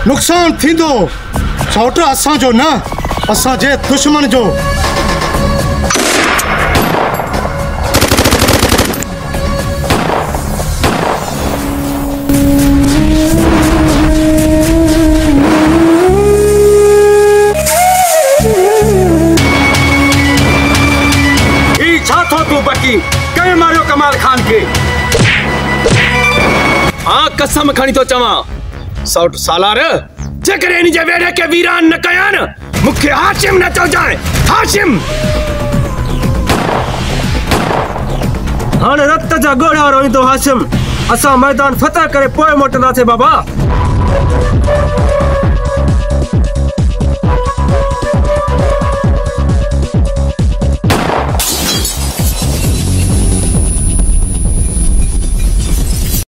नुक़सान थींदो सौट असांजो न असांजे दुश्मन जो। कहीं मारियो कमाल खान के। हाँ कसम खणी तो चवा सौट सालार जेकर इन जे वेड़े के वीरान न कयान मुखे हाशिम न चो जाए। हाशिम हाणे रक्त जा गोड़ा रोईंदो हाशिम। असां मैदान फतह करे पोइ मोटंदासीं बाबा।